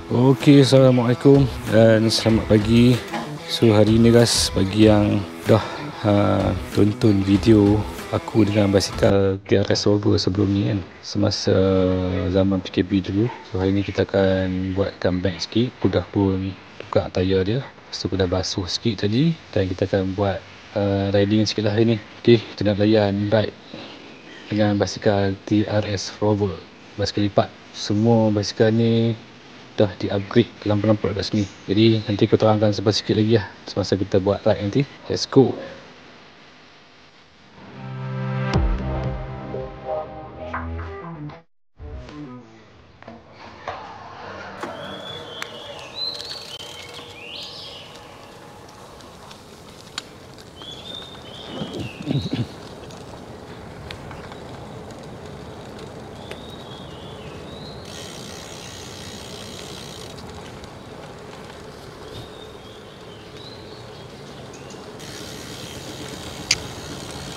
Okey, Assalamualaikum dan selamat pagi. So hari ni guys, bagi yang dah tonton video aku dengan basikal TRS Rover sebelum ni kan, semasa zaman PKP dulu. So hari ni kita akan buat comeback sikit. Aku dah pun tukar tayar dia, lepas tu aku dah basuh sikit tadi, dan kita akan buat riding sikit lah hari ni. Okey, kita nak layan ride dengan basikal TRS Rover, basikal lipat. Semua basikal ni dah di-upgrade lampu-lampu kat sini. Jadi nanti aku terangkan sebab sikit lagi lah semasa kita buat ride nanti. Let's go.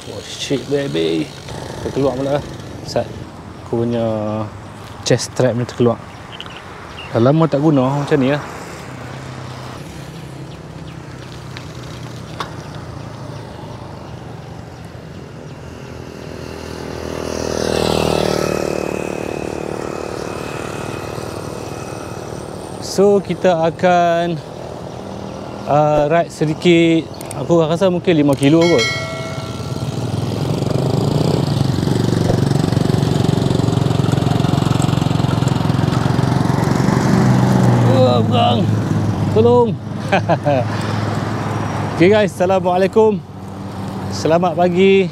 Oh shit baby, terkeluar pula saat aku punya chest strap ni terkeluar. Dah lama tak guna macam ni lah. So kita akan ride sedikit. Aku rasa mungkin 5 kilo kot. Bang, tolong. Okay guys, Assalamualaikum. Selamat pagi.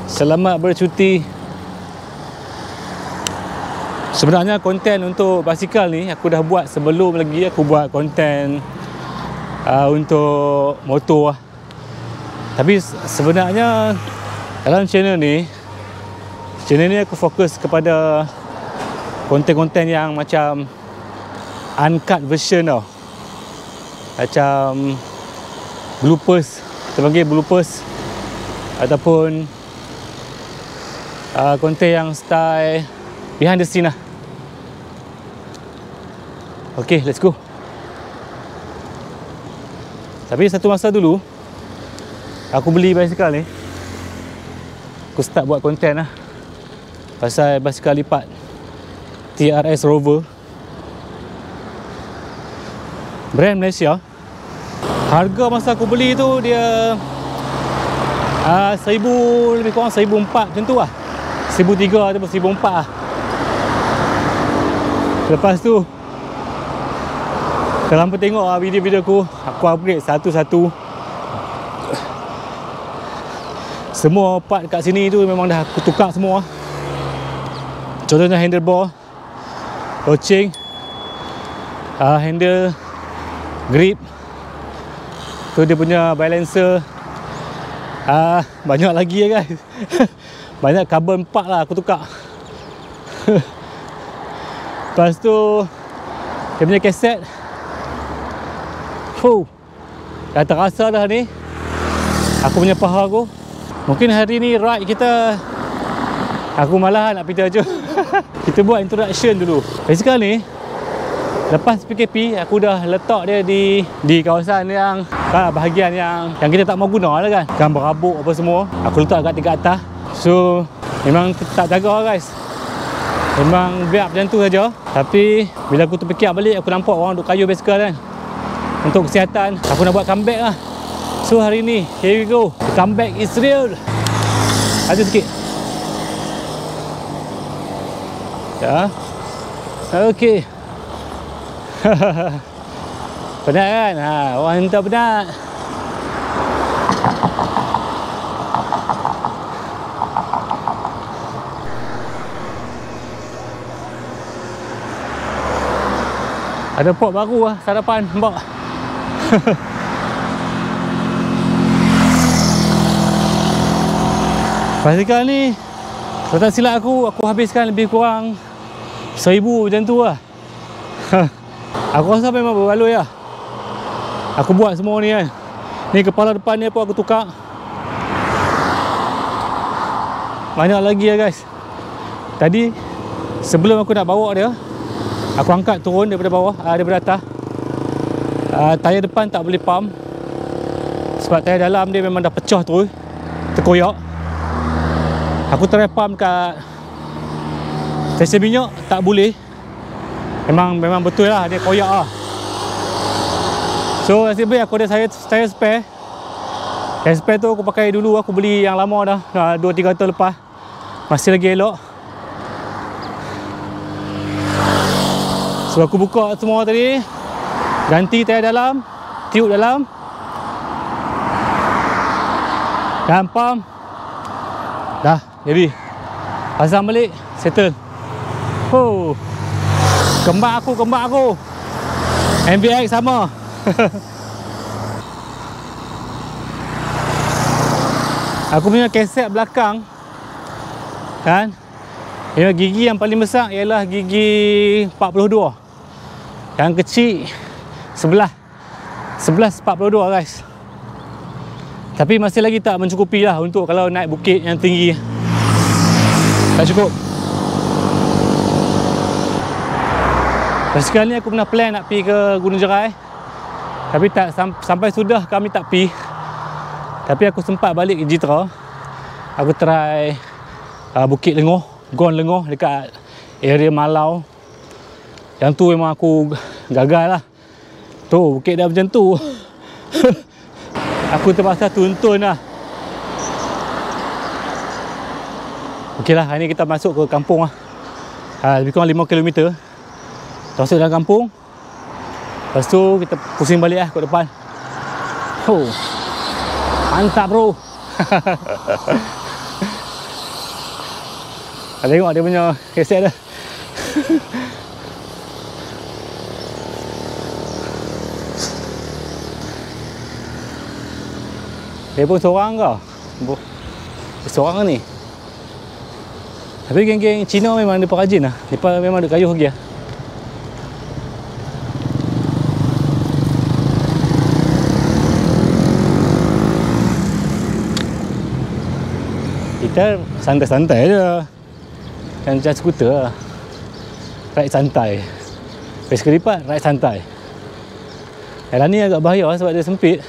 Selamat bercuti. Sebenarnya konten untuk basikal ni aku dah buat sebelum lagi aku buat konten untuk motor lah. Tapi sebenarnya dalam channel ni aku fokus kepada konten-konten yang macam uncut version tau. Macam bloopers, kita panggil bloopers, ataupun konten yang style behind the scene lah. Ok, let's go. Tapi satu masa dulu aku beli basikal ni, aku start buat konten lah pasal basikal lipat TRS Rover, brand Malaysia. Harga masa aku beli tu dia 1000, lebih kurang 1004 macam tu lah, 1003 ataupun 1004 lah. Lepas tu kalau hampa tengok video-video aku upgrade satu-satu. Semua part kat sini tu memang dah aku tukar semua. Contohnya handlebar, loceng, handle, grip, tu dia punya balancer, banyak lagi ya guys. Banyak carbon part lah aku tukar. Lepas tu dia punya kaset, dah terasa dah ni aku punya paha aku. Mungkin hari ni ride kita, aku malah nak pergi je. Kita buat introduction dulu. Basikal ni lepas PKP aku dah letak dia di kawasan yang bahagian yang kita tak mau guna lah kan, berabuk apa semua. Aku letak kat atas. So memang tak jaga guys, memang biar macam tu saja. Tapi bila aku terfikir balik, aku nampak orang duk kayu basikal kan. Untuk kesihatan aku nak buat comeback lah. So hari ni here we go, the comeback is real. Ada sikit ya. Okay. Penat kan? Orang minta penat. Ada pot baru lah sarapan nampak. Basikal ni kalau tak silap aku habiskan lebih kurang 1000 macam tu lah. Aku rasa memang berbaloi lah aku buat semua ni kan. Ni kepala depan ni pun aku tukar. Banyak lagi ya guys. Tadi sebelum aku nak bawa dia, Aku angkat turun daripada bawah, daripada atas. Tayar depan tak boleh pump sebab tayar dalam dia memang dah pecah terus, terkoyak. Aku try pump kat stesen minyak, tak boleh. Memang betul lah, dia koyak lah. So nasib baik aku ada tayar spare. Tayar spare tu aku pakai dulu, aku beli yang lama dah 2-3 tahun lepas, masih lagi elok. So aku buka semua tadi, ganti tayar dalam, tiup dalam, dan pump. Dah jadi, pasang balik, settle. Oh, kembang aku MBX sama. Aku punya kaset belakang kan, gigi yang paling besar ialah gigi 42. Yang kecil 11 42 guys. Tapi masih lagi tak mencukupi lah untuk kalau naik bukit yang tinggi. Tak cukup. Sekarang ni aku pernah plan nak pergi ke Gunung Jerai, tapi tak sampai sudah kami tak pergi. Tapi aku sempat balik ke Jitra. Aku try Bukit Lengoh, Gon Lengoh dekat area Malau. Yang tu memang aku gagal lah. Tu bukit dah macam tu. Aku terpaksa tuntun lah. Okey lah, hari ni kita masuk ke kampung lah. Lebih kurang 5 km. Masuk dalam kampung. Lepas tu kita pusing balik lah ke depan. Oh, mantap bro. Tengok dia punya keset dah. Dia pun seorang ke? Seorang ni. Tapi geng-geng Cina memang dia rajin lah. Mereka memang ada kayuh lagi lah. Kita santai-santai je. Macam skuter lah. Ride santai. Bicycle lipat, ride santai. Yang ni agak bahaya sebab dia sempit.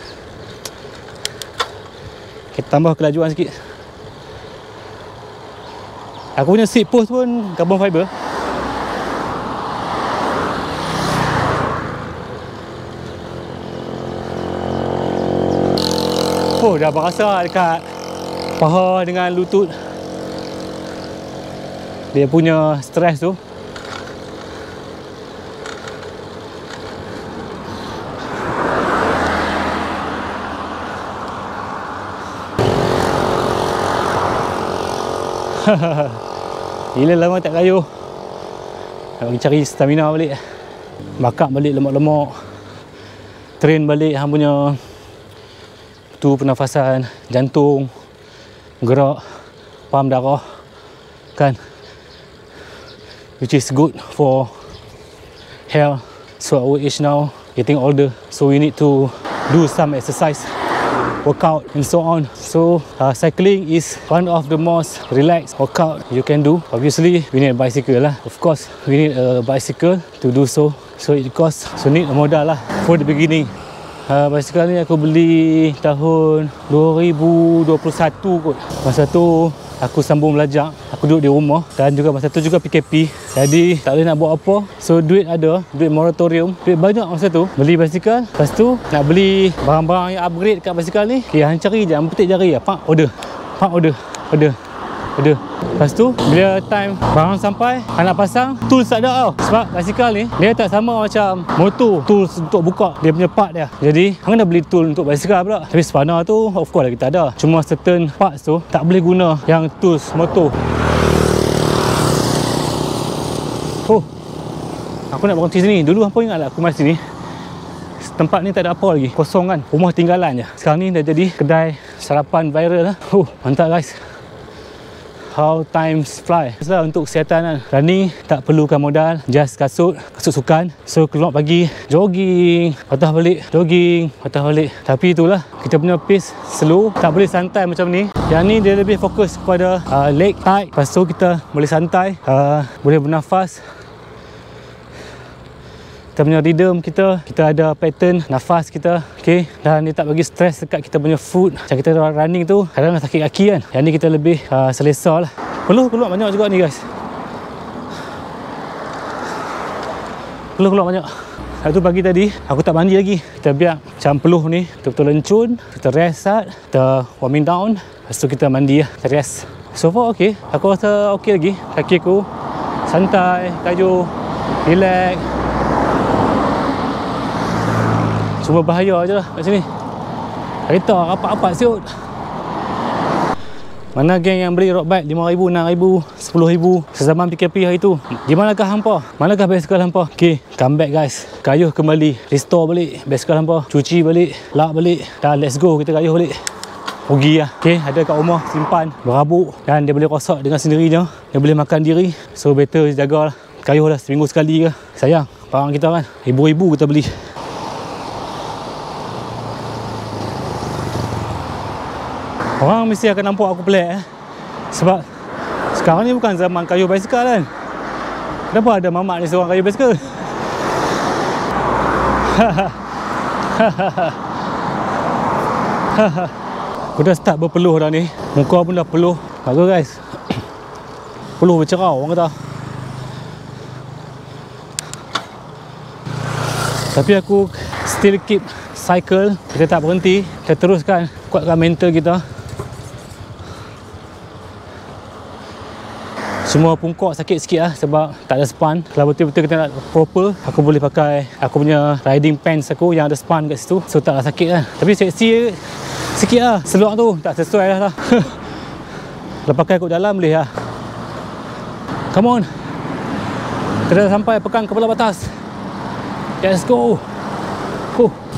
Kita tambah kelajuan sikit. Aku punya seat post pun carbon fiber. Oh, dah berasa dekat paha dengan lutut. Dia punya stres tu. Gila lama tak kayuh. Nak pergi cari stamina balik. Bakar balik lemak-lemak. Train balik hang punya tu pernafasan, jantung, gerak, pam darah kan. Which is good for health. So our age now getting older, so we need to do some exercise, workout and so on. So cycling is one of the most relaxed workout you can do. Obviously we need a bicycle lah. Of course we need a bicycle to do so. So it costs, so need a modal lah for the beginning. Bicycle ni aku beli tahun 2021 kot. Masa tu aku sambung belajar, aku duduk di rumah dan juga masa tu juga PKP. Jadi tak boleh nak buat apa. So duit ada, duit moratorium, duit banyak masa tu. Beli basikal, lepas tu nak beli barang-barang yang upgrade kat basikal ni. Okay, hang cari je, hang petik jari lah. Pak order, pak order. Lepas tu bila time barang sampai, hang nak pasang, tools tak ada tau. Sebab basikal ni dia tak sama macam motor, tools untuk buka dia punya part dia. Jadi hang kena beli tool untuk basikal pula. Tapi spanner tu of course lah kita ada. Cuma certain parts tu tak boleh guna yang tools motor. Oh, aku nak berhenti sini. Dulu apa ingat lah aku masa sini, tempat ni tak ada apa lagi, kosong kan, rumah tinggalan je. Sekarang ni dah jadi kedai sarapan viral lah. Oh, mantap guys. How times fly. Sebab untuk kesihatan kan, running tak perlukan modal, just kasut sukan. So keluar pagi, jogging, patah balik, jogging, patah balik. Tapi itulah, kita punya pace slow, tak boleh santai macam ni. Yang ni dia lebih fokus kepada leg tight. Lepas tu kita boleh santai, boleh bernafas. kita punya rhythm kita ada pattern nafas kita, okey, dan dia tak bagi stres dekat kita punya foot. Macam kita running tu kadang-kadang sakit kaki kan, yang ni kita lebih selesa lah. Peluh keluar banyak juga ni guys, peluh keluar banyak. Satu pagi tadi aku tak mandi lagi, kita biar macam peluh ni betul-betul lencun, kita rest sat, kita warming down, lepas tu kita mandi lah, kita rest. So far okey, aku rasa okey lagi, kaki aku santai, kayu, relax. Cuma bahaya je lah kat sini, kereta rapat-rapat siut. Mana geng yang beli road bike 5,000, 6,000, 10,000 sezaman PKP hari tu? Di manakah hampa? Manakah basikal hampa? Okay, come back guys, kayuh kembali, restore balik basikal hampa, cuci balik, lap balik, dan let's go, kita kayuh balik, pergi lah. Okay, ada kat rumah, simpan, berabuk, dan dia boleh rosak dengan sendirinya, dia boleh makan diri. So better jagalah, kayuh lah seminggu sekali ke. Sayang barang kita kan, ribu-ribu kita beli. Orang mesti akan nampak aku pelik sebab sekarang ni bukan zaman kayuh basikal kan. Kenapa ada mamak ni seorang kayuh basikal? Aku dah start berpeluh dah ni, muka pun dah peluh. Bagus guys, peluh bercerau orang kata. Tapi aku still keep cycle, kita tak berhenti, kita teruskan, kuatkan mental kita. Semua pungkok sakit sikit lah sebab tak ada span. Kalau betul-betul kita nak proper, aku boleh pakai aku punya riding pants aku yang ada span kat situ, so taklah sakit kan. Tapi seksi sikit lah, seluar tu tak sesuai lah. Kalau pakai kat dalam boleh lah. Come on, kita dah sampai pekan kepala batas. Let's go.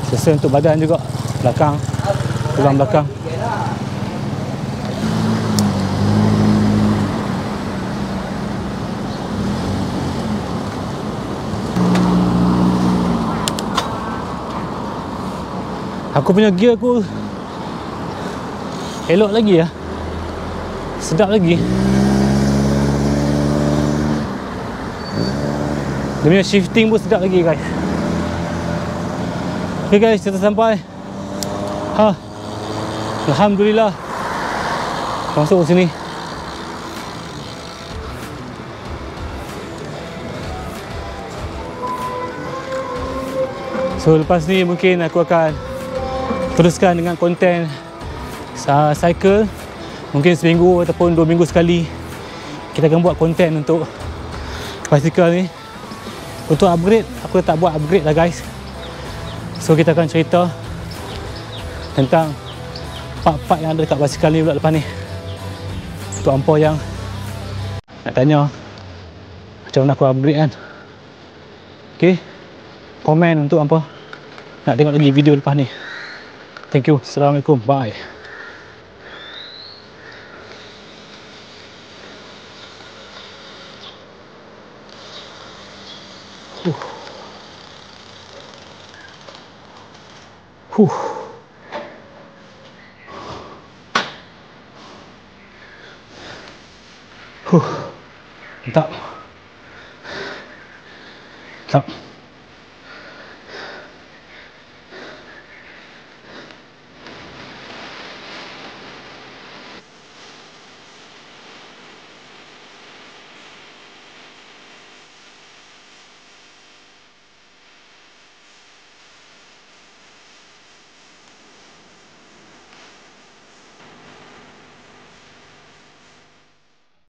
Sesuai untuk badan juga, belakang, tulang belakang. Aku punya gear aku elok lagi lah, sedap lagi. Dia punya shifting pun sedap lagi guys. Okay guys, kita sampai. Alhamdulillah, masuk sini. So lepas ni mungkin aku akan teruskan dengan konten cycle. Mungkin seminggu ataupun 2 minggu sekali kita akan buat konten untuk basikal ni. Untuk upgrade, aku tak buat upgrade lah guys. So kita akan cerita tentang part-part yang ada dekat basikal ni pula lepas ni. Untuk hampa yang nak tanya macam mana aku upgrade kan, okay, komen untuk hampa nak tengok lagi video lepas ni. Thank you. Assalamualaikum. Bye. Mantap. Mantap.